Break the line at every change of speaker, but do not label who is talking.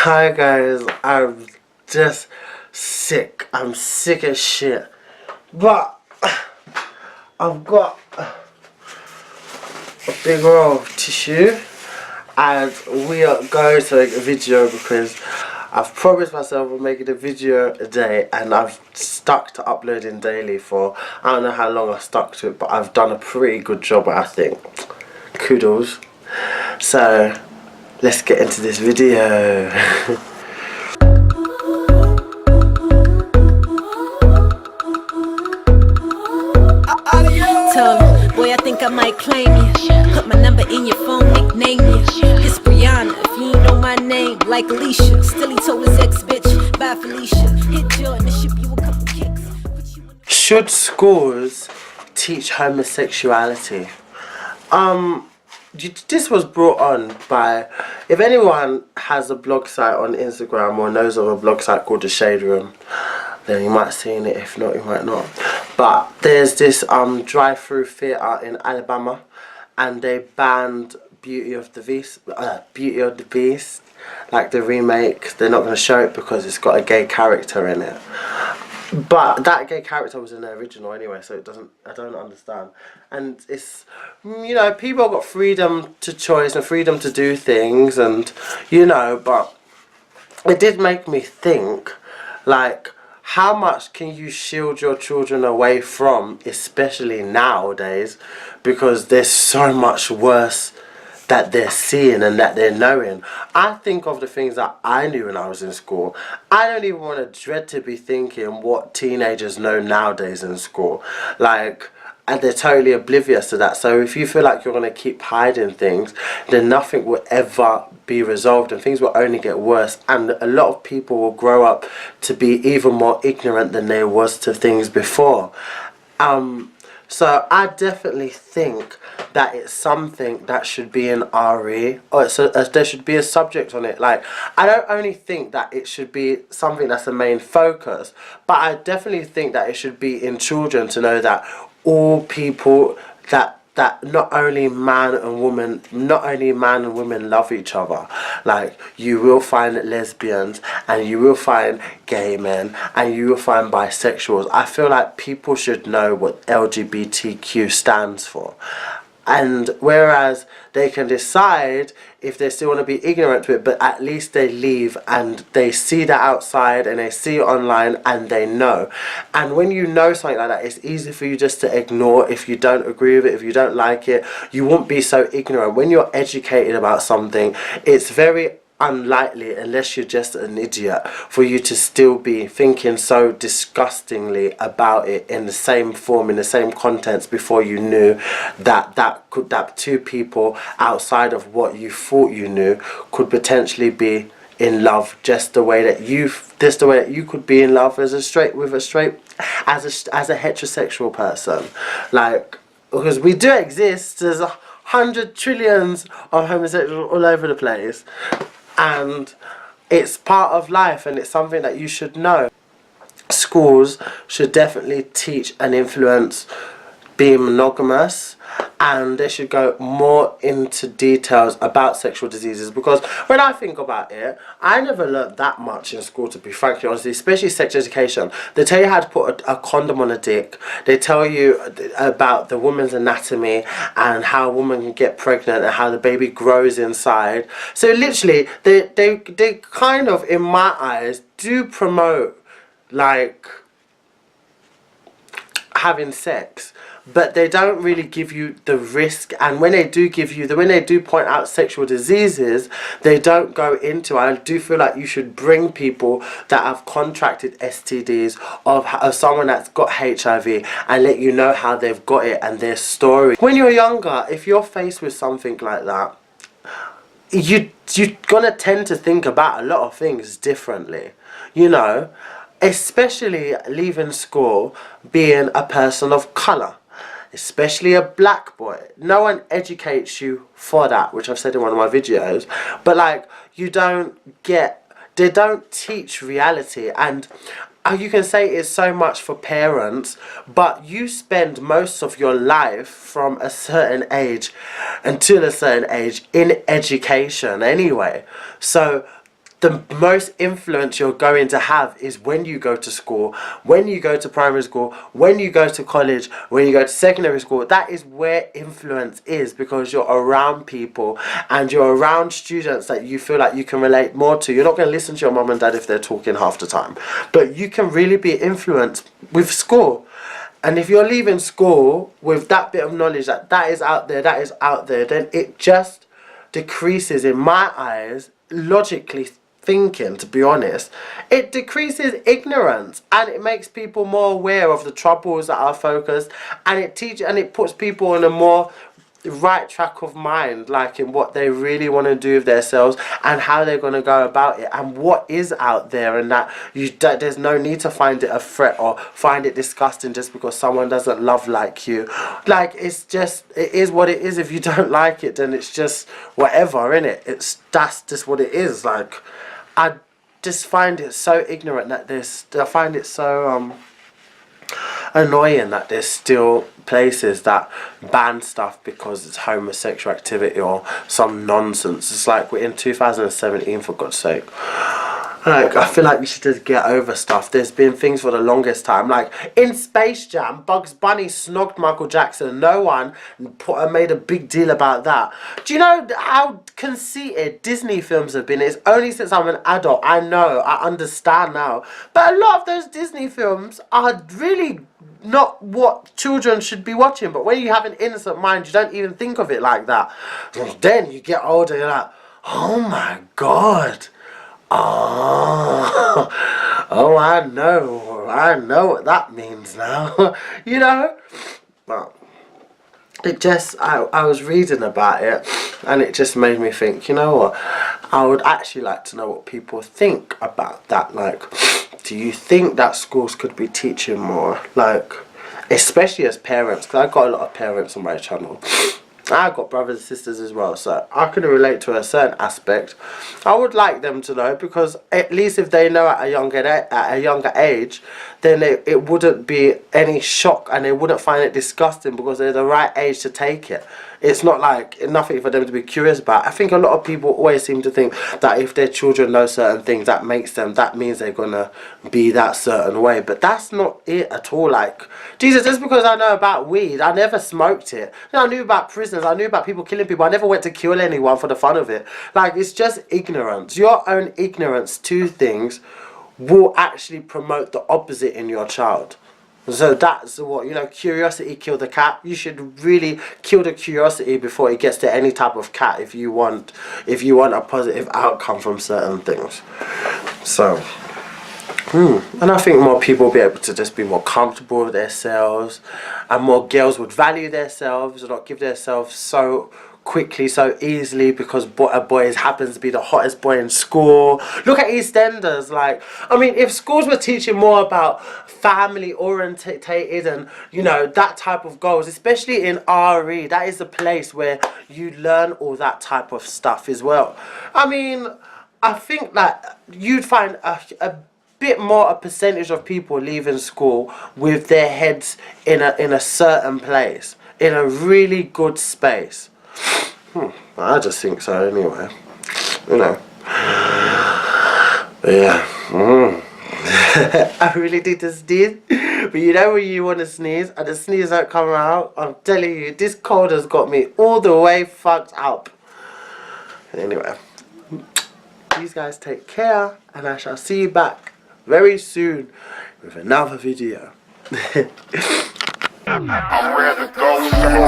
Hi guys, I'm just sick. I'm sick as shit. But I've got a big roll of tissue and we are going to make a video because I've promised myself I'm making a video a day and I've stuck to uploading daily for, I don't know how long I've stuck to it, but I've done a pretty good job, I think. Kudos. So let's get into this video.
Boy, I think I might claim you. Put my number in your phone, nickname you. It's Brianna, if you ain't know my name, like Alicia. Still he told his ex-bitch, bye Felicia. Hit Jordan to ship you a couple kicks.
Should schools teach homosexuality? This was brought on by, if anyone has a blog site on Instagram or knows of a blog site called The Shade Room, then you might have seen it, if not you might not. But there's this drive-through theatre in Alabama and they banned Beauty of the Beast, like the remake. They're not going to show it because it's got a gay character in it. But that gay character was in the original anyway, so I don't understand. And it's, you know, people have got freedom to choice and freedom to do things and, you know, but it did make me think, like, how much can you shield your children away from, especially nowadays, because there's so much worse that they're seeing and that they're knowing. I think of the things that I knew when I was in school. I don't even want to dread to be thinking what teenagers know nowadays in school. Like, and they're totally oblivious to that. So if you feel like you're going to keep hiding things, then nothing will ever be resolved and things will only get worse. And a lot of people will grow up to be even more ignorant than they was to things before. So I definitely think that it's something that should be in RE, or there should be a subject on it. Like, I don't only think that it should be something that's the main focus, but I definitely think that it should be in children to know that all people, that not only man and women love each other. Like, you will find lesbians and you will find gay men and you will find bisexuals. I feel like people should know what LGBTQ stands for. And whereas they can decide if they still want to be ignorant to it, but at least they leave and they see that outside and they see it online and they know. And when you know something like that, it's easy for you just to ignore if you don't agree with it, if you don't like it. You won't be so ignorant. When you're educated about something, it's very unlikely, unless you're just an idiot, for you to still be thinking so disgustingly about it in the same form, in the same contents, before you knew that two people outside of what you thought you knew could potentially be in love, just the way that you could be in love as a heterosexual person. Like, because we do exist. There's 100 trillions of homosexuals all over the place. And it's part of life and it's something that you should know. Schools should definitely teach and influence being monogamous, and they should go more into details about sexual diseases, because when I think about it, I never learnt that much in school, to be frankly honest, especially sex education. They tell you how to put a condom on a dick. They tell you about the woman's anatomy and how a woman can get pregnant and how the baby grows inside. So literally they kind of, in my eyes, do promote, like, having sex, but they don't really give you the risk. And when they do when they do point out sexual diseases, they don't go into, I do feel like you should bring people that have contracted STDs, of someone that's got HIV, and let you know how they've got it and their story. When you're younger, if you're faced with something like that, you're gonna tend to think about a lot of things differently, you know, especially leaving school being a person of colour, especially a black boy. No one educates you for that, which I've said in one of my videos, but like, they don't teach reality. And you can say it's so much for parents, but you spend most of your life from a certain age until a certain age in education anyway. So the most influence you're going to have is when you go to school, when you go to primary school, when you go to college, when you go to secondary school. That is where influence is, because you're around people and you're around students that you feel like you can relate more to. You're not going to listen to your mum and dad if they're talking half the time, but you can really be influenced with school. And if you're leaving school with that bit of knowledge that is out there, then it just decreases, in my eyes, logically thinking, to be honest, it decreases ignorance, and it makes people more aware of the troubles that are focused, and it puts people on a more right track of mind, like in what they really want to do with themselves and how they're going to go about it and what is out there, and that there's no need to find it a threat or find it disgusting just because someone doesn't love like you. Like, it is what it is. If you don't like it, then it's just whatever, innit? That's just what it is. Like, I just find it so ignorant that I find it so annoying that there's still places that ban stuff because it's homosexual activity or some nonsense. It's like we're in 2017, for God's sake. Like, I feel like we should just get over stuff. There's been things for the longest time. Like, in Space Jam, Bugs Bunny snogged Michael Jackson. No one made a big deal about that. Do you know how conceited Disney films have been? It's only since I'm an adult I understand now. But a lot of those Disney films are really not what children should be watching. But when you have an innocent mind, you don't even think of it like that. Then you get older, you're like, oh my God. Oh, I know what that means now. You know? But it just, I was reading about it, and it just made me think, you know what, I would actually like to know what people think about that. Like, do you think that schools could be teaching more? Like, especially as parents, because I've got a lot of parents on my channel. I've got brothers and sisters as well, so I can relate to a certain aspect. I would like them to know, because at least if they know at a younger age, then it wouldn't be any shock, and they wouldn't find it disgusting, because they're the right age to take it. It's not like nothing for them to be curious about. I think a lot of people always seem to think that if their children know certain things, that means they're gonna be that certain way. But that's not it at all. Like, Jesus, just because I know about weed, I never smoked it. You know, I knew about prisons, I knew about people killing people. I never went to kill anyone for the fun of it. Like, it's just ignorance. Your own ignorance to things will actually promote the opposite in your child. So that's what, you know, curiosity killed the cat. You should really kill the curiosity before it gets to any type of cat if you want a positive outcome from certain things. So, and I think more people will be able to just be more comfortable with themselves, and more girls would value themselves and not give themselves so quickly, so easily, because a boy happens to be the hottest boy in school. Look at EastEnders. Like, I mean, if schools were teaching more about family orientated and, you know, that type of goals, especially in RE, that is a place where you learn all that type of stuff as well. I mean, I think that you'd find a bit more a percentage of people leaving school with their heads in a certain place, in a really good space. I just think so anyway. You know. But yeah. I really need to sneeze. But you know when you want to sneeze and the sneeze don't come out? I'm telling you, this cold has got me all the way fucked up. Anyway. These guys take care, and I shall see you back very soon with another video.
I'm where the ghosts are.